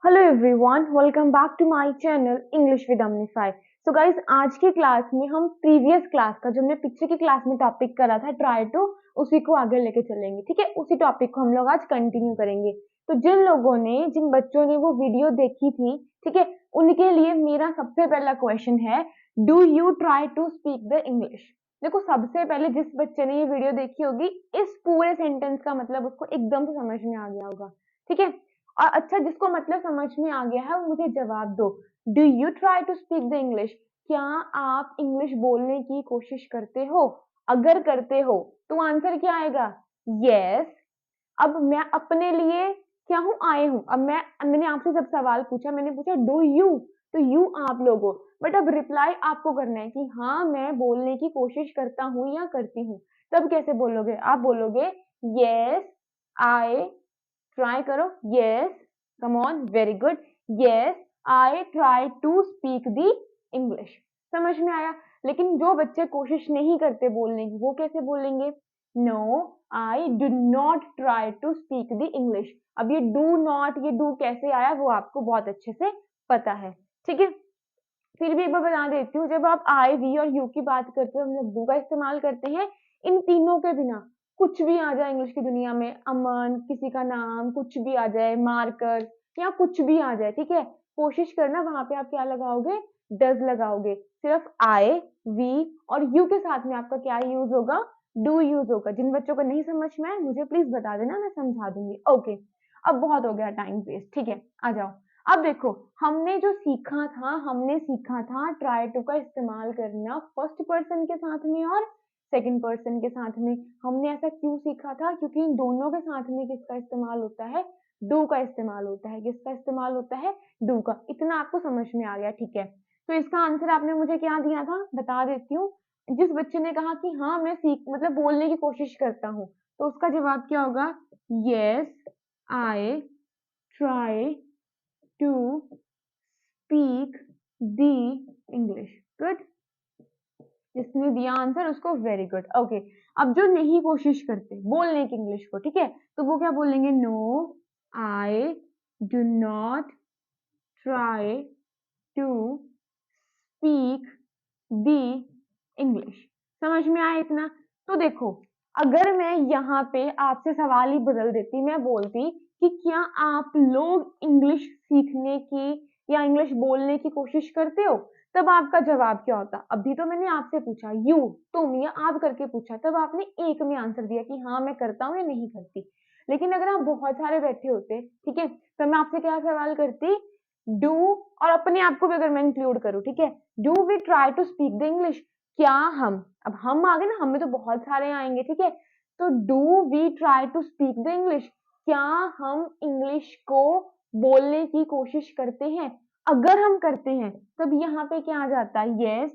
Hello everyone, welcome back to my channel English with Amanify. So guys, आज की class में हम प्रीवियस क्लास का जो हमने पिछले की क्लास में टॉपिक करा था ट्राई टू, उसी को आगे लेके चलेंगे। ठीक है, उसी टॉपिक को हम लोग आज कंटिन्यू करेंगे। तो जिन बच्चों ने वो वीडियो देखी थी, ठीक है, उनके लिए मेरा सबसे पहला क्वेश्चन है, do you try to speak the English. देखो, सबसे पहले जिस बच्चे ने ये वीडियो देखी होगी, इस पूरे सेंटेंस का मतलब उसको एकदम से समझ में आ गया होगा। ठीक है, और अच्छा, जिसको मतलब समझ में आ गया है वो मुझे जवाब दो। Do you try to speak the English. क्या आप इंग्लिश बोलने की कोशिश करते हो? अगर करते हो तो आंसर क्या आएगा? यस। अब मैं अपने लिए क्या हूं? आए हूं। अब मैंने आपसे जब सवाल पूछा, मैंने पूछा डू यू, तो यू आप लोग हो, बट अब रिप्लाई आपको करना है कि हाँ मैं बोलने की कोशिश करता हूं या करती हूँ। तब कैसे बोलोगे? आप बोलोगे यस आई, ट्राई करो, yes, come on, very good, yes I try to speak the English. समझ में आया? लेकिन जो बच्चे कोशिश नहीं करते बोलने की, वो कैसे बोलेंगे? No I do not try to speak the English. अब ये डू नॉट, ये डू कैसे आया वो आपको बहुत अच्छे से पता है। ठीक है, फिर भी एक बार बता देती हूँ, जब आप आई, वी और यू की बात करते हो, हम लोग डू का इस्तेमाल करते हैं। इन तीनों के बिना कुछ भी आ जाए इंग्लिश की दुनिया में, अमन, किसी का नाम, कुछ भी आ जाए, मार्कर या कुछ भी आ जाए, ठीक है, कोशिश करना वहां पे आप क्या लगाओगे? डज लगाओगे। सिर्फ आई, वी और यू के साथ में आपका क्या यूज होगा? डू यूज होगा। जिन बच्चों को नहीं समझ में आए मुझे प्लीज बता देना, मैं समझा दूंगी। ओके, अब बहुत हो गया टाइम वेस्ट। ठीक है, आ जाओ। अब देखो, हमने सीखा था ट्राई टू का इस्तेमाल करना फर्स्ट पर्सन के साथ में और सेकंड पर्सन के साथ में। हमने ऐसा क्यों सीखा था? क्योंकि इन दोनों के साथ में किसका इस्तेमाल होता है? डू का इस्तेमाल होता है। किसका इस्तेमाल होता है? डू का। इतना आपको समझ में आ गया? ठीक है, तो इसका आंसर आपने मुझे क्या दिया था बता देती हूँ। जिस बच्चे ने कहा कि हाँ मैं सीख मतलब बोलने की कोशिश करता हूँ, तो उसका जवाब क्या होगा? Yes I try to speak the English. Good. जिसने दिया आंसर उसको वेरी गुड। ओके, अब जो नहीं कोशिश करते बोलने की इंग्लिश को, ठीक है, तो वो क्या बोलेंगे? No I do not try to speak the English. समझ में आया इतना? तो देखो, अगर मैं यहाँ पे आपसे सवाल ही बदल देती, मैं बोलती कि क्या आप लोग इंग्लिश सीखने की या इंग्लिश बोलने की कोशिश करते हो, तब आपका जवाब क्या होता? अभी तो मैंने आपसे पूछा, यू, तुम या आप करके पूछा, तब आपने एक में आंसर दिया कि हाँ मैं करता हूँ या नहीं करती। लेकिन अगर आप बहुत सारे बैठे होते, ठीक है, तो मैं आपसे क्या सवाल करती? डू, और अपने आप को भी अगर मैं इंक्लूड करूँ, ठीक है, do we try to speak the English. क्या हम, अब हम आ गए ना, हमें तो बहुत सारे आएंगे, ठीक है, तो do we try to speak the English. क्या हम इंग्लिश को बोलने की कोशिश करते हैं? अगर हम करते हैं तब यहाँ पे क्या आ जाता है? Yes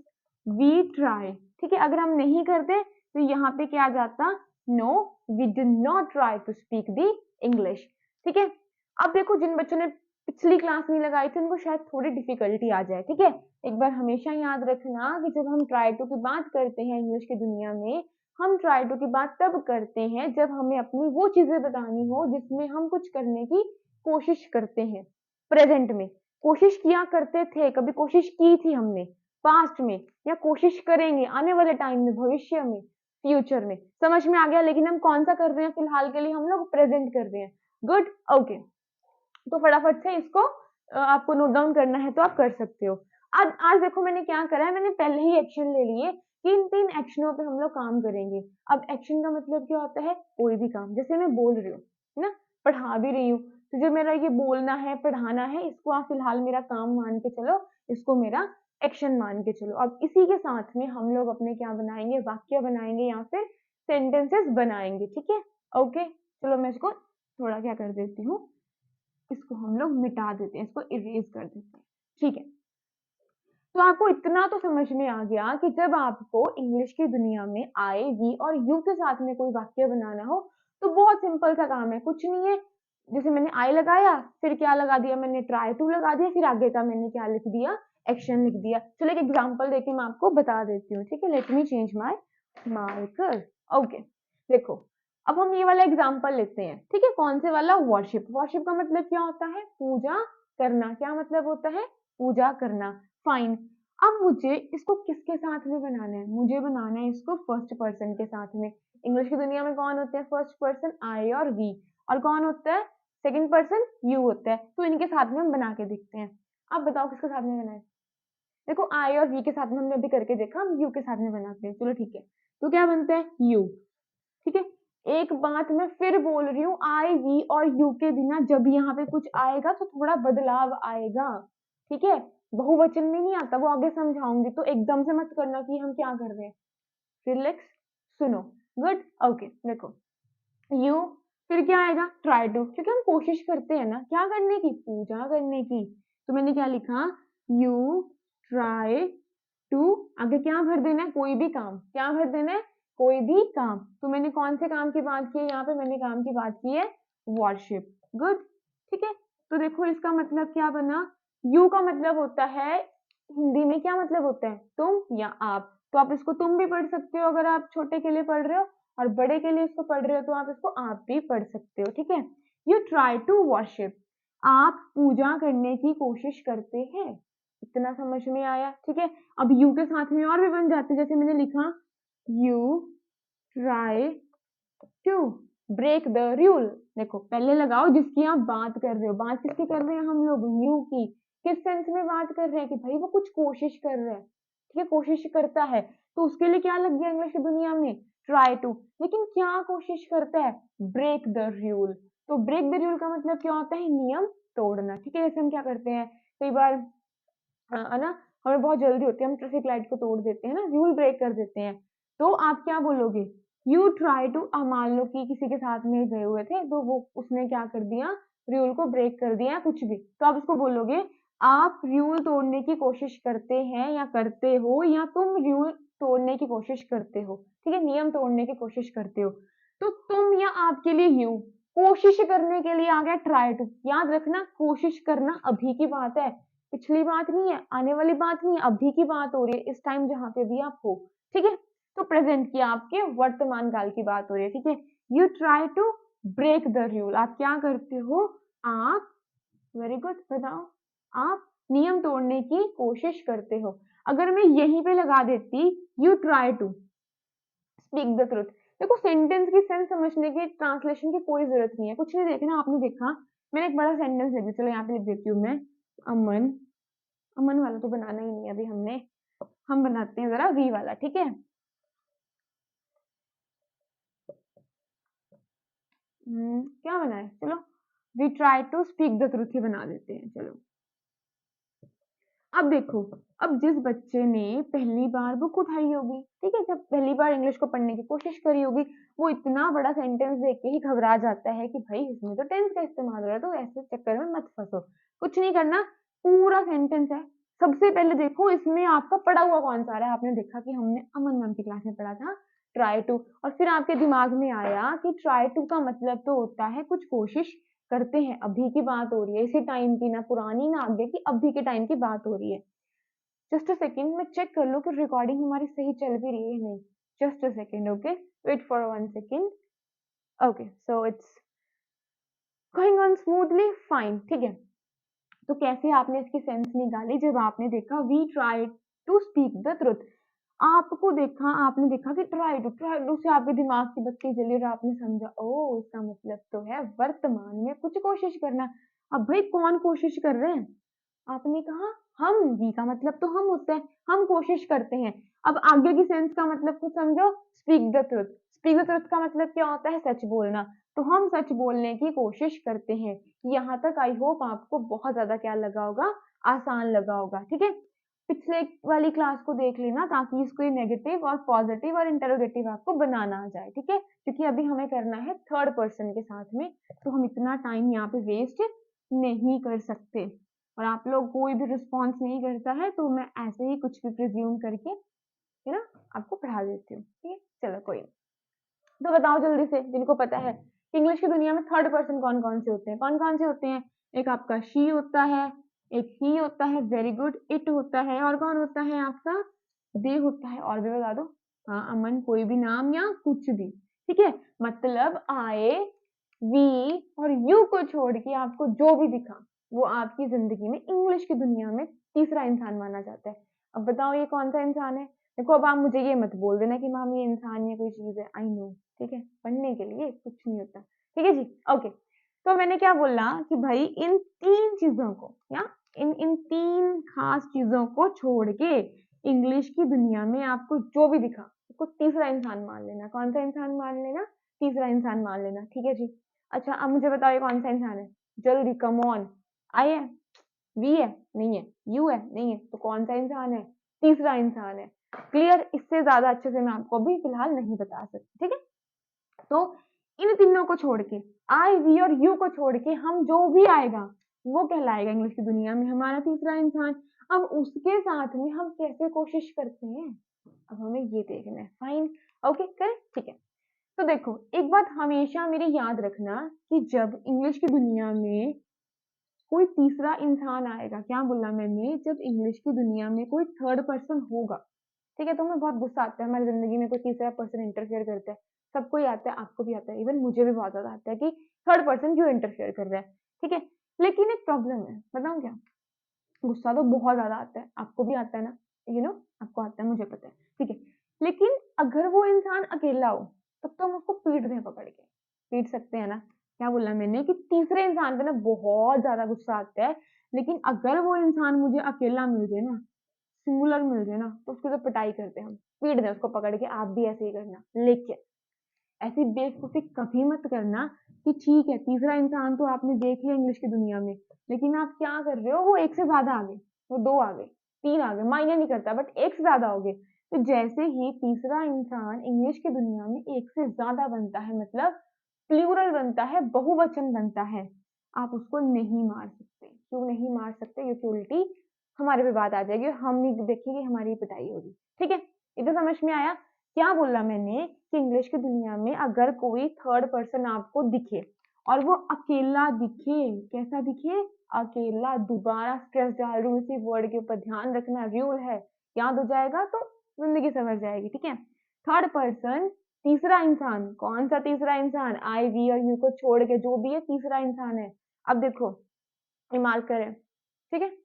we try. ठीक है, अगर हम नहीं करते तो यहाँ पे क्या आ जाता? No we do not try to speak the English. ठीक है, अब देखो, जिन बच्चों ने पिछली क्लास नहीं लगाई थी उनको शायद थोड़ी डिफिकल्टी आ जाए। ठीक है, एक बार हमेशा याद रखना कि जब हम ट्राई टू की बात करते हैं इंग्लिश की दुनिया में, हम ट्राई टू की बात तब करते हैं जब हमें अपनी वो चीजें बतानी हो जिसमें हम कुछ करने की कोशिश करते हैं। प्रेजेंट में कोशिश किया करते थे, कभी कोशिश की थी हमने पास्ट में, या कोशिश करेंगे आने वाले टाइम में, भविष्य में, फ्यूचर में। समझ में आ गया? लेकिन हम कौन सा कर रहे हैं फिलहाल के लिए? हम लोग प्रेजेंट कर रहे हैं। गुड। ओके, तो फटाफट से इसको आपको नोट डाउन करना है तो आप कर सकते हो। आज देखो मैंने क्या करा है, मैंने पहले ही एक्शन ले लिए कि इन 3 एक्शनों पे हम लोग काम करेंगे। अब एक्शन का मतलब क्या होता है? कोई भी काम, जैसे मैं बोल रही हूँ, है ना, पढ़ा भी रही हूँ, तो जो मेरा ये बोलना है, पढ़ाना है, इसको आप फिलहाल मेरा काम मान के चलो, इसको मेरा एक्शन मान के चलो। अब इसी के साथ में हम लोग अपने क्या बनाएंगे? वाक्य बनाएंगे या फिर सेंटेंसेस बनाएंगे। ठीक है, ओके, चलो मैं इसको थोड़ा क्या कर देती हूँ, इसको हम लोग मिटा देते हैं, इसको इरेज कर देते हैं। ठीक है, तो आपको इतना तो समझ में आ गया कि जब आपको इंग्लिश की दुनिया में आई, वी और यू के साथ में कोई वाक्य बनाना हो तो बहुत सिंपल सा काम है, कुछ नहीं है। जैसे मैंने आई लगाया, फिर क्या लगा दिया मैंने? ट्राई टू लगा दिया, फिर आगे का मैंने क्या लिख दिया? एक्शन लिख दिया। चलो एक एग्जांपल देके मैं आपको बता देती हूँ। ठीक है, let me change my marker. Okay, देखो, अब हम ये वाला एग्जांपल लेते हैं। ठीक है, कौन से वाला? वर्शिप। वर्शिप का मतलब क्या होता है? पूजा करना, क्या मतलब होता है? पूजा करना। फाइन। अब मुझे इसको किसके साथ में बनाना है? मुझे बनाना है इसको फर्स्ट पर्सन के साथ में। इंग्लिश की दुनिया में कौन होते हैं फर्स्ट पर्सन? आई और वी। और कौन होता है सेकंड पर्सन? यू होता है। तो इनके साथ में हम बना के देखते हैं। अब बताओ किसके साथ में बनाए? देखो आई और वी के साथ में हमने अभी करके देखा, हम यू के साथ में बनाते हैं। चलो ठीक है, तो क्या बनता है? यू। ठीक है, एक बात मैं फिर बोल रही हूँ, आई वी और यू के बिना जब यहाँ पे कुछ आएगा तो थोड़ा बदलाव आएगा। ठीक है, बहुवचन में नहीं आता, वो आगे समझाऊंगी, तो एकदम से मत करना कि हम क्या कर रहे हैं। रिलैक्स, सुनो। Good, okay. देखो यू, फिर क्या आएगा? ट्राई टू, क्योंकि हम कोशिश करते हैं ना क्या करने की? पूजा करने की। तो मैंने क्या लिखा? यू ट्राई टू, आगे क्या भर देना है? कोई भी काम। क्या भर देना है? कोई भी काम। तो मैंने कौन से काम की बात की है यहाँ पे? मैंने काम की बात की है वर्शिप। गुड, ठीक है। तो देखो इसका मतलब क्या बना? यू का मतलब होता है हिंदी में, क्या मतलब होता है? तुम या आप। तो आप इसको तुम भी पढ़ सकते हो अगर आप छोटे के लिए पढ़ रहे हो, और बड़े के लिए इसको पढ़ रहे हो तो आप इसको आप भी पढ़ सकते हो। ठीक है, यू ट्राई टू वर्शिप, आप पूजा करने की कोशिश करते हैं। इतना समझ में आया? ठीक है, अब यू के साथ में और भी बन जाते, जैसे मैंने लिखा you try to break the rule. देखो पहले लगाओ जिसकी आप बात कर रहे हो। बात किसकी कर रहे हैं हम लोग? यू की। किस सेंस में बात कर रहे हैं? कि भाई वो कुछ कोशिश कर रहा है। ठीक है, कोशिश करता है, तो उसके लिए क्या लग गया इंग्लिश की दुनिया में? Try to. लेकिन क्या कोशिश करता है? Break the rule. तो ब्रेक द रूल का मतलब क्या होता है? नियम तोड़ना। ठीक है, जैसे हम क्या करते हैं कई बार, है ना, हमें बहुत जल्दी होती है, हम ट्रैफिक लाइट को तोड़ देते हैं ना, रूल ब्रेक कर देते हैं। तो आप क्या बोलोगे? यू ट्राई टू, मान लो कि किसी के साथ में गए हुए थे तो वो उसने क्या कर दिया? रूल को ब्रेक कर दिया, कुछ भी, तो आप उसको बोलोगे आप रूल तोड़ने की कोशिश करते हैं या करते हो, या तुम रूल तोड़ने की कोशिश करते हो। ठीक है, नियम तोड़ने की कोशिश करते हो। तो तुम या आपके लिए यू, कोशिश करने के लिए आ गया ट्राई टू। याद रखना, कोशिश करना अभी की बात है, पिछली बात नहीं है, आने वाली बात नहीं है, अभी की बात हो रही है, इस टाइम जहां पे भी आप हो। ठीक है, तो प्रेजेंट की, आपके वर्तमान काल की बात हो रही है। ठीक है, you try to break the rule, आप क्या करते हो? आप, वेरी गुड, बताओ, आप नियम तोड़ने की कोशिश करते हो। अगर मैं यहीं पे लगा देती you try to speak the truth, देखो सेंटेंस की सेंस समझने की, ट्रांसलेशन की कोई जरूरत नहीं है, कुछ नहीं देखना। आपने देखा, मैंने एक बड़ा सेंटेंस लिख दिया, चलो यहाँ पे लिख देती हूँ मैं, अमन, अमन वाला तो बनाना ही नहीं है अभी हमने, हम बनाते हैं जरा वी वाला। ठीक है, क्या बनाए? चलो we try to speak the truth ही बना देते हैं। चलो अब देखो, अब जिस बच्चे ने पहली बार बुक उठाई होगी, ठीक है, जब पहली बार इंग्लिश को पढ़ने की कोशिश करी होगी, वो इतना बड़ा सेंटेंस देख के ही घबरा जाता है कि भाई इसमें तो टेंस का इस्तेमाल हो रहा है, तो ऐसे चक्कर में मत फंसो। कुछ नहीं करना, पूरा सेंटेंस है। सबसे पहले देखो इसमें आपका पढ़ा हुआ कौन सा आ रहा है। आपने देखा कि हमने अमन मैम की क्लास में पढ़ा था ट्राई टू, और फिर आपके दिमाग में आया कि ट्राई टू का मतलब तो होता है कुछ कोशिश करते हैं। अभी की बात हो रही है, इसी टाइम की, ना पुरानी ना आगे की, अभी के टाइम की बात हो रही है। जस्ट अ सेकेंड, मैं चेक कर लूं कि रिकॉर्डिंग हमारी सही चल भी रही है नहीं। Just a second, okay, wait for 1 second. Okay, so it's going on smoothly, fine. ठीक है, तो कैसे आपने इसकी सेंस निकाली? जब आपने देखा we try to speak the truth, आपको देखा, आपने देखा कि ट्राई टू से आपके दिमाग की बत्ती जली और आपने समझा, ओ इसका मतलब तो है वर्तमान में कुछ कोशिश करना। अब भाई कौन कोशिश कर रहे हैं? आपने कहा हम, वी का मतलब तो हम होते हैं, हम कोशिश करते हैं। अब आगे की सेंस का मतलब कुछ समझो, speak the truth. Speak the truth का मतलब क्या होता है? सच बोलना। तो हम सच बोलने की कोशिश करते हैं। यहाँ तक आई होप आपको बहुत ज्यादा क्या लगा होगा? आसान लगा होगा। ठीक है, पिछले वाली क्लास को देख लेना ताकि इसको नेगेटिव और पॉजिटिव और इंटरोगेटिव आपको बनाना आ जाए। ठीक है, क्योंकि अभी हमें करना है थर्ड पर्सन के साथ में, तो हम इतना टाइम यहाँ पे वेस्ट नहीं कर सकते। और आप लोग कोई भी रिस्पॉन्स नहीं करता है तो मैं ऐसे ही कुछ भी प्रिज्यूम करके, है ना, आपको पढ़ा देती हूँ। ठीक है, चलो कोई नहीं। तो बताओ जल्दी से, जिनको पता है इंग्लिश की दुनिया में थर्ड पर्सन कौन कौन से होते हैं? कौन कौन से होते हैं? एक आपका शी होता है, एक ही होता है, वेरी गुड, इट होता है, और कौन होता है आपका? दे होता है, और भी बता दो। हाँ अमन, कोई भी नाम या कुछ भी। ठीक है, मतलब आए, वी और यू को छोड़ के आपको जो भी दिखा, वो आपकी जिंदगी में इंग्लिश की दुनिया में तीसरा इंसान माना जाता है। अब बताओ ये कौन सा इंसान है? देखो अब आप मुझे ये मत बोल देना कि मैम ये इंसान या कोई चीज है, आई नो, ठीक है, पढ़ने के लिए कुछ नहीं होता, ठीक है जी, ओके। तो मैंने क्या बोला कि भाई इन तीन चीजों को या इन इन तीन खास चीजों को छोड़ के इंग्लिश की दुनिया में आपको जो भी दिखा उसको तीसरा इंसान मान लेना। कौन सा इंसान मान लेना? तीसरा इंसान मान लेना, ठीक है जी। अच्छा अब मुझे बताओ ये कौन सा इंसान है? जल्दी, कम ऑन। आई है, वी है, नहीं है, यू है, नहीं है, तो कौन सा इंसान है? तीसरा इंसान है। क्लियर? इससे ज्यादा अच्छे से मैं आपको अभी फिलहाल नहीं बता सकती, ठीक है। तो इन तीनों को छोड़ के, आई, वी और यू को छोड़ के हम जो भी आएगा वो कहलाएगा इंग्लिश की दुनिया में हमारा तीसरा इंसान। अब उसके साथ में हम कैसे कोशिश करते हैं, अब हमें ये देखना है। फाइन, ओके, करेक्ट, ठीक है। तो देखो एक बात हमेशा मेरी याद रखना कि जब इंग्लिश की दुनिया में कोई तीसरा इंसान आएगा, क्या बोला मैंने, जब इंग्लिश की दुनिया में कोई थर्ड पर्सन होगा, ठीक है, तो हमें बहुत गुस्सा आता है, हमारी जिंदगी में कोई तीसरा पर्सन इंटरफेयर करता है। सबको ही आता है, आपको भी आता है, इवन मुझे भी बहुत ज्यादा आता है कि थर्ड पर्सन क्यों इंटरफेयर कर रहा है, ठीक है। लेकिन एक प्रॉब्लम है, बताऊं क्या? गुस्सा तो बहुत ज्यादा आता है, आपको भी आता है ना, आपको आता है, मुझे पता है, ठीक है। लेकिन अगर वो इंसान अकेला हो तब तो हम उसको पीट दें, पकड़ के पीट सकते हैं ना। क्या बोला मैंने कि तीसरे इंसान पे ना बहुत ज्यादा गुस्सा आता है, लेकिन अगर वो इंसान मुझे अकेला मिल जाए ना, सिंगुलर मिल जाए ना, तो उसकी तो पिटाई करते हैं हम, पीट दें उसको पकड़ के। आप भी ऐसे ही करना, लेकिन ऐसी बेवकूफी कभी मत करना कि ठीक है तीसरा इंसान तो आपने देख लिया इंग्लिश की दुनिया में, लेकिन आप क्या कर रहे हो, वो एक से ज्यादा आ गए, वो दो आ गए, तीन आ गए, मायने नहीं करता, बट एक से ज्यादा हो गए। तो जैसे ही तीसरा इंसान इंग्लिश की दुनिया में एक से ज्यादा बनता है, मतलब प्लूरल बनता है, बहुवचन बनता है, आप उसको नहीं मार सकते। क्यों नहीं मार सकते? क्योंकि उल्टी हमारे पे बात आ जाएगी और हम नहीं देखेंगे, हमारी पिटाई होगी, ठीक है। इधर समझ में आया? क्या बोला मैंने कि इंग्लिश की दुनिया में अगर कोई थर्ड पर्सन आपको दिखे और वो अकेला दिखे, कैसा दिखे? अकेला। दोबारा स्ट्रेस डाल रही हूँ इसी वर्ड के ऊपर, ध्यान रखना, रूल है, याद हो जाएगा तो जिंदगी संवर जाएगी, ठीक है। थर्ड पर्सन, तीसरा इंसान। कौन सा तीसरा इंसान? आई, वी और यू को छोड़ के जो भी है तीसरा इंसान है। अब देखो मार्क करें, ठीक है,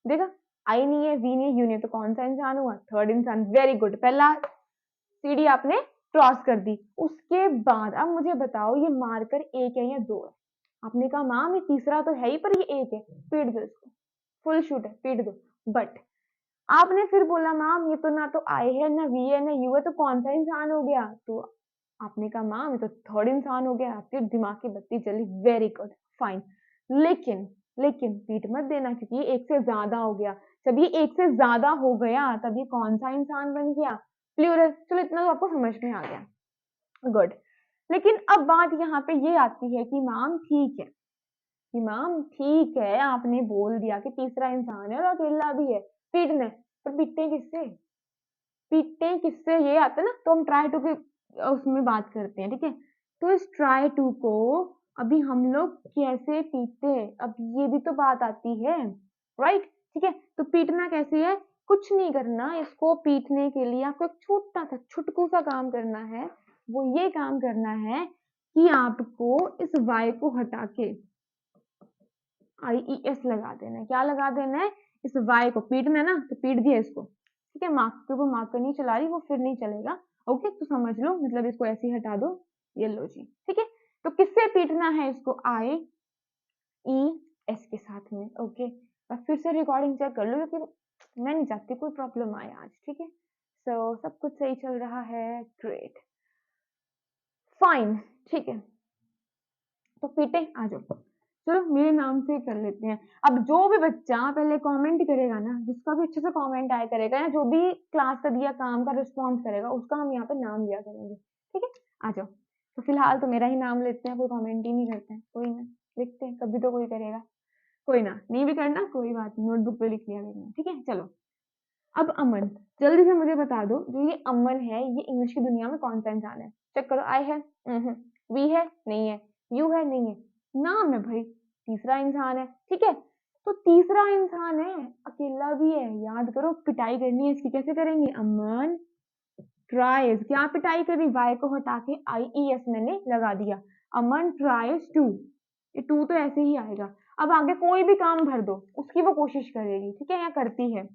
देखा, आई नहीं है, वी नहीं है, यू नहीं है, तो कौन सा इंसान हुआ? थर्ड इंसान। वेरी गुड, पहला सीढ़ी आपने क्रॉस कर दी। उसके बाद अब मुझे बताओ ये मार्कर एक है या दो है? आपने कहा मैम ये तीसरा तो है ही पर ये एक है, पीट दो इसको, फुल शूट है, पीट दो। बट आपने फिर बोला मैम ये तो ना तो आई है, ना वी है, ना यू है, तो कौन सा इंसान हो गया? तो आपने कहा मैम ये तो थर्ड इंसान हो गया। आपके दिमाग की बत्ती चली, वेरी गुड, फाइन। लेकिन लेकिन पीट मत देना क्योंकि ये एक से ज्यादा हो गया। जब ये एक से ज्यादा हो गया तब ये कौन सा इंसान बन गया? प्लूरल। चलो इतना तो आपको समझ में आ गया, गुड। लेकिन अब बात यहाँ पे ये आती है कि मैम ठीक है, कि मैम ठीक है, आपने बोल दिया कि तीसरा इंसान है और अकेला भी है, पीटना है, पर पीटते किससे? पीटते किससे ये आता है ना, तो हम ट्राई टू की उसमें बात करते हैं, ठीक है। तो इस ट्राई टू को अभी हम लोग कैसे पीटते हैं, अब ये भी तो बात आती है, राइट, ठीक है। तो पीटना कैसे है? कुछ नहीं करना, इसको पीटने के लिए आपको एक छोटा सा छुटकू सा काम करना है। वो ये काम करना है कि आपको इस वाई को हटा के IES लगा देना है। क्या लगा देना है? इस वाई को पीटना है ना, तो पीट दिया इसको, ठीक है। मार्क के ऊपर मार्कर नहीं चला रही, वो फिर नहीं चलेगा, ओके, तो समझ लो, मतलब इसको ऐसे ही हटा दो, ये लो जी, ठीक है। तो किससे पीटना है इसको? IES के साथ में, ओके। और फिर से रिकॉर्डिंग चेक कर लो क्योंकि मैं नहीं चाहती कोई प्रॉब्लम आए आज, ठीक है। सो सब कुछ सही चल रहा है, ग्रेट, फाइन, ठीक है। तो पीटे, आ जाओ, चलो मेरे नाम से कर लेते हैं। अब जो भी बच्चा पहले कमेंट करेगा ना, जिसका भी अच्छे से कमेंट आया करेगा या जो भी क्लास का दिया काम का रिस्पॉन्स करेगा, उसका हम यहाँ पे नाम लिया करेंगे, ठीक है। आ जाओ। तो फिलहाल तो मेरा ही नाम लेते हैं, कोई कमेंट ही नहीं करते हैं, कोई ना, लिखते हैं, कभी तो कोई करेगा, कोई ना, नहीं भी करना कोई बात नहीं, नोटबुक पे लिख लिया करना, ठीक है। चलो अब अमन, जल्दी से मुझे बता दो, जो ये अमन है ये इंग्लिश की दुनिया में कौन सा इंसान है? चेक करो, आई है, वी है, नहीं है, यू है, नहीं है, नाम है भाई, तीसरा इंसान है, ठीक है। तो तीसरा इंसान है, अकेला भी है, याद करो, पिटाई करनी है इसकी, कैसे करेंगे? अमन ट्राइज, क्या पिटाई करी? वाई को हटा के IES मैंने लगा दिया, अमन ट्राइज टू, ये टू तो ऐसे ही आएगा। अब आगे कोई भी काम भर दो, उसकी वो कोशिश करेगी, ठीक है, या करती है।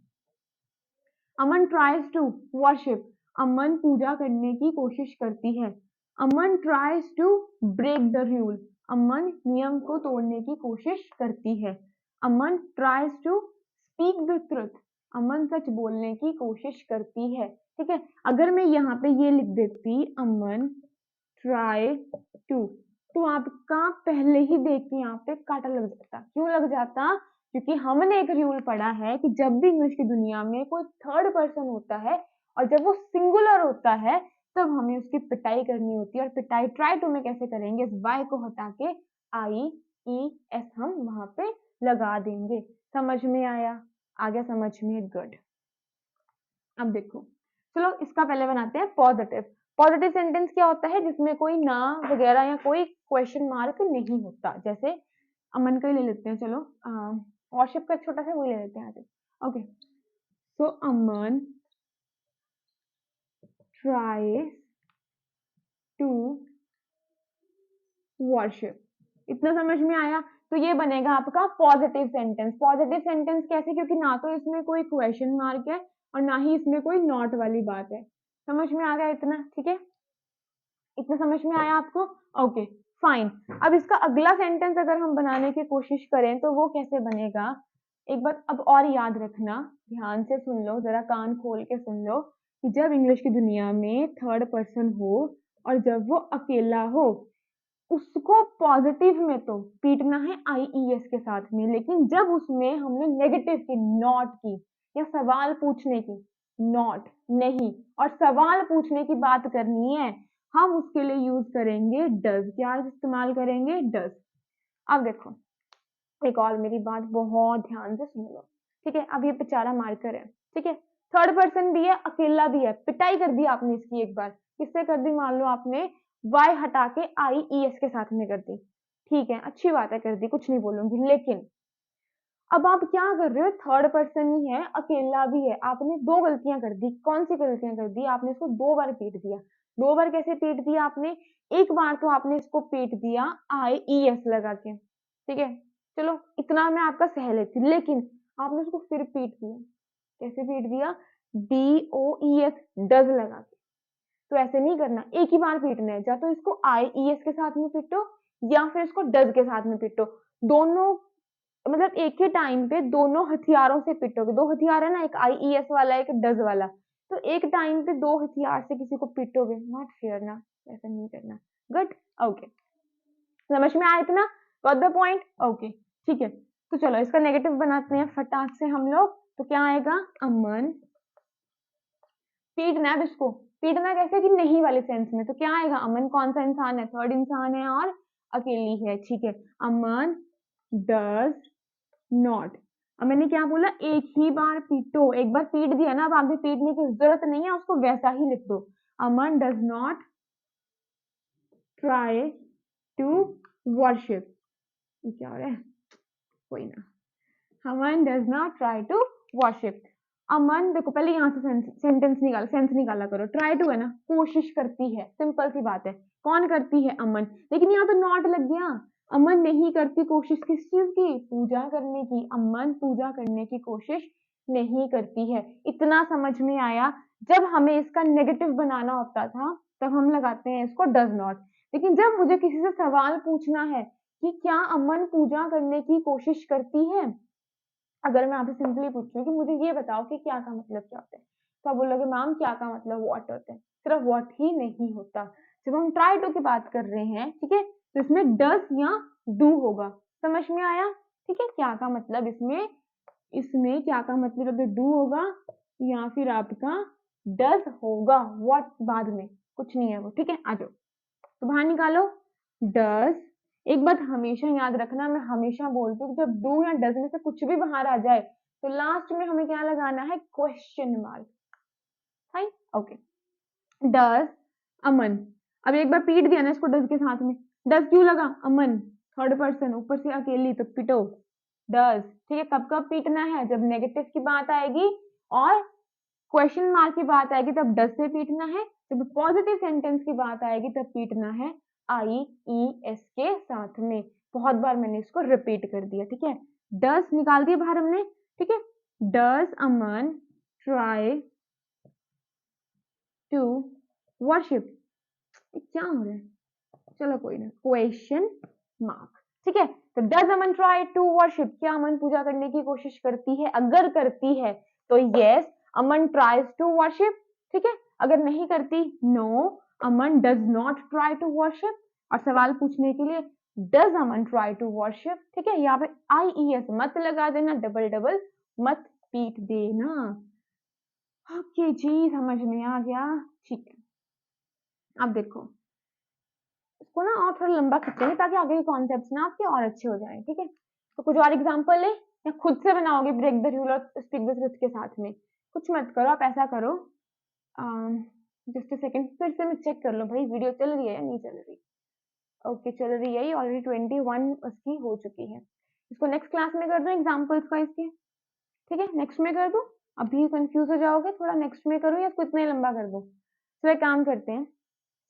Aman tries to worship, Aman पूजा करने की कोशिश करती है। Aman tries to break the rule, Aman नियम को तोड़ने की कोशिश करती है। Aman tries to speak the truth, Aman सच बोलने की कोशिश करती है, ठीक है। अगर मैं यहाँ पे ये लिख देती अमन ट्राई टू, तो आपका पहले ही देख के यहाँ पे कांटा लग जाता। क्यों लग जाता? क्योंकि हमने एक रूल पढ़ा है कि जब भी इंग्लिश की दुनिया में कोई थर्ड पर्सन होता है और जब वो सिंगुलर होता है तब हमें उसकी पिटाई करनी होती है। और पिटाई ट्राई टू में कैसे करेंगे? इस वाई को हटा के आई ई एस हम वहां पे लगा देंगे। समझ में आया? आ गया समझ में? गुड। अब देखो, चलो इसका पहले बनाते हैं पॉजिटिव। पॉजिटिव सेंटेंस क्या होता है? जिसमें कोई ना वगैरह या कोई क्वेश्चन मार्क नहीं होता। जैसे अमन का ही ले लेते हैं, चलो वर्शिप का छोटा सा वही ले लेते हैं आज। Okay, so Aman tries to worship. इतना समझ में आया? तो ये बनेगा आपका पॉजिटिव सेंटेंस। पॉजिटिव सेंटेंस कैसे? क्योंकि ना तो इसमें कोई क्वेश्चन मार्क है और ना ही इसमें कोई नॉट वाली बात है। समझ में आ गया इतना? ठीक है, इतना समझ में आया आपको? Okay fine. अब इसका अगला सेंटेंस अगर हम बनाने की कोशिश करें तो वो कैसे बनेगा? एक बात अब और याद रखना, ध्यान से सुन लो, जरा कान खोल के सुन लो कि जब इंग्लिश की दुनिया में थर्ड पर्सन हो और जब वो अकेला हो, उसको पॉजिटिव में तो पीटना है आईईएस के साथ में, लेकिन जब उसमें हमने नेगेटिव की, नॉट की, या सवाल पूछने की, नॉट नहीं, और सवाल पूछने की बात करनी है, हम उसके लिए यूज करेंगे डज। क्या इस्तेमाल करेंगे? डज। अब देखो, एक और मेरी बात बहुत ध्यान से सुन लो, ठीक है। अब ये बेचारा मार्कर है, ठीक है, थर्ड पर्सन भी है, अकेला भी है, पिटाई कर दी आपने इसकी एक बार। किससे कर दी? मान लो आपने वाई हटा के आई ई एस के साथ में कर दी, ठीक है, अच्छी बात है, कर दी, कुछ नहीं बोलूंगी। लेकिन अब आप क्या कर रहे हो? थर्ड पर्सन ही है, अकेला भी है, आपने दो गलतियां कर दी। कौन सी गलतियां कर दी? आपने इसको दो बार पीट दिया। दो बार कैसे पीट दिया आपने? एक बार तो आपने इसको पीट दिया आई ई एस लगा के, ठीक है, चलो इतना मैं आपका सह लेती, लेकिन आपने उसको फिर पीट दिया। कैसे पीट दिया? D O E S, does लगा के। तो ऐसे नहीं करना, एक ही बार पीटना है, या तो इसको आई ई एस के साथ में पीटो या फिर इसको डज के साथ में पीटो। दोनों मतलब एक ही टाइम पे दोनों हथियारों से पिटोगे। दो हथियार है ना, एक आईईएस वाला एक डज वाला, तो एक टाइम पे दो हथियार से किसी को पिटोगे, नॉट फेयर ना, ऐसा नहीं करना। गुड, ओके, समझ में आया इतना? Got the point? ओके ठीक है, तो चलो इसका नेगेटिव बनाते हैं फटाक से हम लोग। तो क्या आएगा? अमन, पीटना है इसको, पीटना कैसे कि नहीं वाले सेंस में, तो क्या आएगा? अमन कौन सा इंसान है? थर्ड इंसान है और अकेली है, ठीक है। अमन डज नॉट, अब मैंने क्या बोला? एक ही बार पीटो, एक बार पीट दिया ना, अब आगे पीटने की जरूरत नहीं है, उसको वैसा ही लिख दो। Aman does not try to worship. क्या हो रहा है? कोई ना, Aman does not try to worship. Aman, देखो पहले यहाँ से सेंटेंस निकाल, सेंस निकाला करो। ट्राई टू है ना, कोशिश करती है, सिंपल सी बात है। कौन करती है? अमन। लेकिन यहाँ तो नॉट लग गया। अमन नहीं करती कोशिश, किस चीज की? पूजा करने की। अमन पूजा करने की कोशिश नहीं करती है। इतना समझ में आया? जब हमें इसका नेगेटिव बनाना होता था तब हम लगाते हैं इसको डज नॉट, लेकिन जब मुझे किसी से सवाल पूछना है कि क्या अमन पूजा करने की कोशिश करती है, अगर मैं आपसे सिंपली पूछूं कि मुझे ये बताओ कि क्या का मतलब क्या होता है, तो आप बोलोगे मैम क्या का मतलब व्हाट होता है। सिर्फ व्हाट ही नहीं होता, जब हम ट्राई टू की बात कर रहे हैं, ठीक है, तो इसमें डस या डू होगा। समझ में आया? ठीक है, क्या का मतलब इसमें, इसमें क्या का मतलब डू होगा या फिर आपका डस होगा। व्हाट बाद में कुछ नहीं है वो, ठीक है। आ जाओ, तो बाहर निकालो डस। एक बात हमेशा याद रखना, मैं हमेशा बोलती हूँ जब डू या डज में से कुछ भी बाहर आ जाए तो लास्ट में हमें क्या लगाना है? Question mark. Fine, okay. Does Aman, अब एक बार पीट दिया ना इसको डज के साथ में, डज क्यों लगा? अमन थर्ड पर्सन, ऊपर से अकेली, तो पिटो डज, ठीक है। कब कब पीटना है? जब नेगेटिव की बात आएगी और क्वेश्चन मार्क की बात आएगी तब डज से पीटना है, जब पॉजिटिव सेंटेंस की बात आएगी तब पीटना है आई ई एस के साथ में। बहुत बार मैंने इसको रिपीट कर दिया, ठीक है। डस निकाल दिया बाहर हमने, ठीक है। डस अमन ट्राई टू वर्शिप, क्या हो रहा है, चलो कोई ना, क्वेश्चन मार्क, ठीक है। तो does Aman try to worship, क्या अमन पूजा करने की कोशिश करती है, अगर करती है तो yes Aman tries to worship, ठीक है। अगर नहीं करती no Aman does not try to worship. और सवाल पूछने के लिए does Aman try to worship, ठीक है। यहाँ पे IES मत लगा देना, डबल डबल मत पीट देना। ओके जी, समझ में आ गया, ठीक है। अब देखो इसको ना और थोड़ा लंबा खींचेंगे ताकि आगे के कॉन्सेप्ट्स ना आपके और अच्छे हो जाएं, ठीक है। तो कुछ और एग्जांपल है या खुद से बनाओगे ब्रेक द रूल और स्पीक द ट्रुथ के साथ में? कुछ मत करो, आप ऐसा करो, जस्ट अ सेकंड, फिर से मैं चेक कर लो भाई वीडियो चल रही है या नहीं चल रही। ओके चल रही है, ऑलरेडी 21 उसकी हो चुकी है। इसको नेक्स्ट क्लास में कर दूं एग्जाम्पल्स का इसके, ठीक है। नेक्स्ट में कर दूं, अभी कंफ्यूज हो जाओगे, थोड़ा नेक्स्ट में करूं या इसको इतना ही लंबा कर दूं? तो एक काम करते हैं,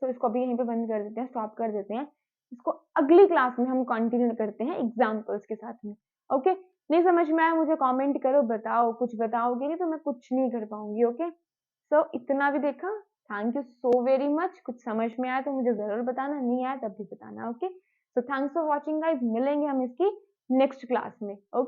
तो इसको अभी यहीं पे बंद कर देते हैं, स्टॉप कर देते हैं। इसको अगली क्लास में हम कंटिन्यू करते हैं एग्जाम्पल्स के साथ में, ओके। नहीं समझ में आया मुझे कमेंट करो, बताओ, कुछ बताओगे नहीं तो मैं कुछ नहीं कर पाऊंगी, ओके। सो इतना भी देखा, thank you so very much. कुछ समझ में आया तो मुझे जरूर बताना, नहीं आया तब भी बताना, okay. So thanks for watching guys, मिलेंगे हम इसकी नेक्स्ट क्लास में, ओके।